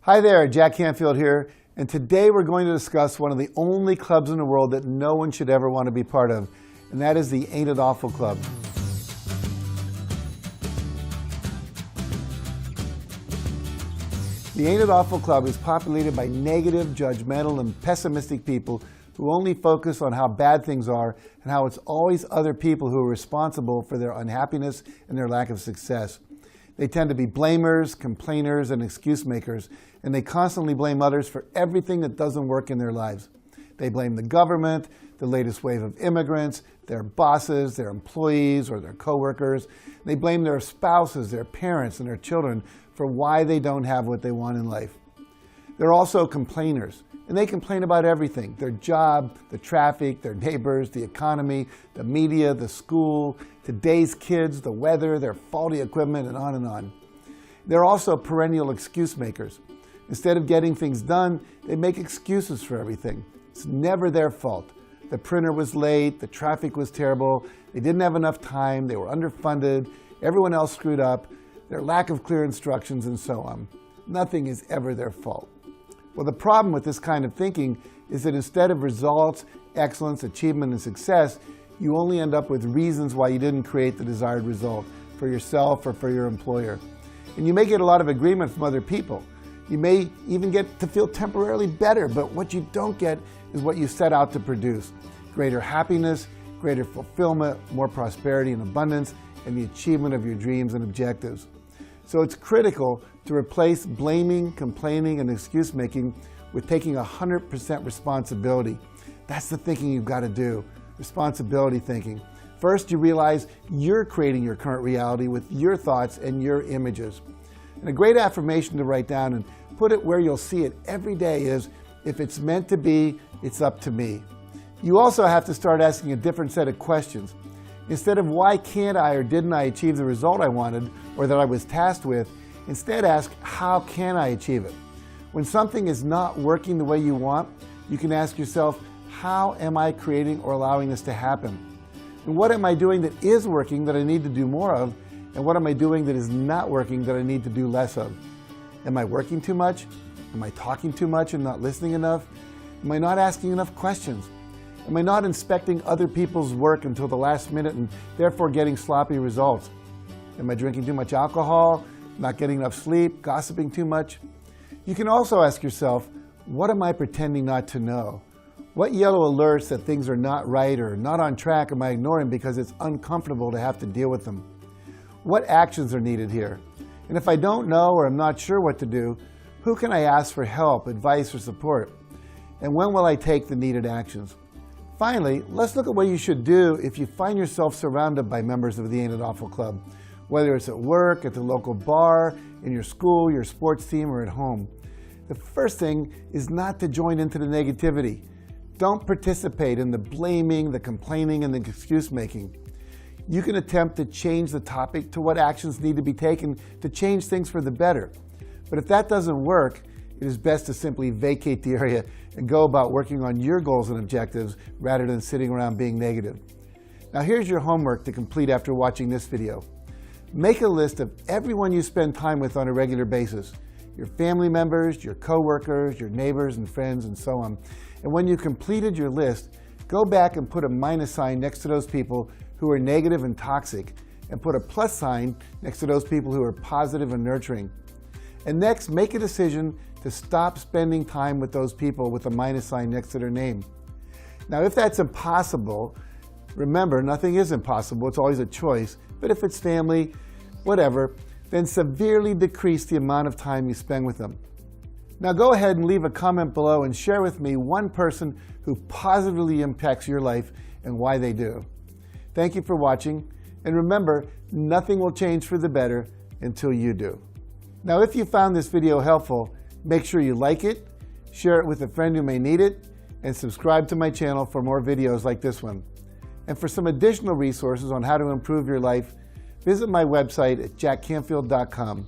Hi there, Jack Canfield here, and today we're going to discuss one of the only clubs in the world that no one should ever want to be part of, and that is the Ain't It Awful Club. The Ain't It Awful Club is populated by negative, judgmental, and pessimistic people who only focus on how bad things are and how it's always other people who are responsible for their unhappiness and their lack of success. They tend to be blamers, complainers, and excuse makers, and they constantly blame others for everything that doesn't work in their lives. They blame the government, the latest wave of immigrants, their bosses, their employees, or their coworkers. They blame their spouses, their parents, and their children for why they don't have what they want in life. They're also complainers, and they complain about everything: their job, the traffic, their neighbors, the economy, the media, the school, today's kids, the weather, their faulty equipment, and on and on. They're also perennial excuse makers. Instead of getting things done, they make excuses for everything. It's never their fault. The printer was late, the traffic was terrible, they didn't have enough time, they were underfunded, everyone else screwed up, their lack of clear instructions, and so on. Nothing is ever their fault. Well, the problem with this kind of thinking is that instead of results, excellence, achievement, and success, you only end up with reasons why you didn't create the desired result for yourself or for your employer. And you may get a lot of agreement from other people. You may even get to feel temporarily better, but what you don't get is what you set out to produce: greater happiness, greater fulfillment, more prosperity and abundance, and the achievement of your dreams and objectives. So it's critical to replace blaming, complaining, and excuse-making with taking 100% responsibility. That's the thinking you've got to do, responsibility thinking. First, you realize you're creating your current reality with your thoughts and your images. And a great affirmation to write down and put it where you'll see it every day is, if it's meant to be, it's up to me. You also have to start asking a different set of questions. Instead of why can't I or didn't I achieve the result I wanted or that I was tasked with, instead ask how can I achieve it. When something is not working the way you want, you can ask yourself, how am I creating or allowing this to happen? And what am I doing that is working that I need to do more of? And what am I doing that is not working that I need to do less of? Am I working too much? Am I talking too much and not listening enough? Am I not asking enough questions? Am I not inspecting other people's work until the last minute and therefore getting sloppy results? Am I drinking too much alcohol, not getting enough sleep, gossiping too much? You can also ask yourself, what am I pretending not to know? What yellow alerts that things are not right or not on track am I ignoring because it's uncomfortable to have to deal with them? What actions are needed here? And if I don't know or I'm not sure what to do, who can I ask for help, advice, or support? And when will I take the needed actions? Finally, let's look at what you should do if you find yourself surrounded by members of the Ain't It Awful Club, whether it's at work, at the local bar, in your school, your sports team, or at home. The first thing is not to join into the negativity. Don't participate in the blaming, the complaining, and the excuse-making. You can attempt to change the topic to what actions need to be taken to change things for the better. But if that doesn't work, it is best to simply vacate the area and go about working on your goals and objectives rather than sitting around being negative. Now here's your homework to complete after watching this video. Make a list of everyone you spend time with on a regular basis: your family members, your coworkers, your neighbors and friends, and so on. And when you completed your list, go back and put a minus sign next to those people who are negative and toxic, and put a plus sign next to those people who are positive and nurturing. And next, make a decision to stop spending time with those people with a minus sign next to their name. Now, if that's impossible, remember, nothing is impossible, it's always a choice. But if it's family, whatever, then severely decrease the amount of time you spend with them. Now go ahead and leave a comment below and share with me one person who positively impacts your life and why they do. Thank you for watching, and remember, nothing will change for the better until you do. Now, if you found this video helpful, make sure you like it, share it with a friend who may need it, and subscribe to my channel for more videos like this one. And for some additional resources on how to improve your life, visit my website at jackcanfield.com.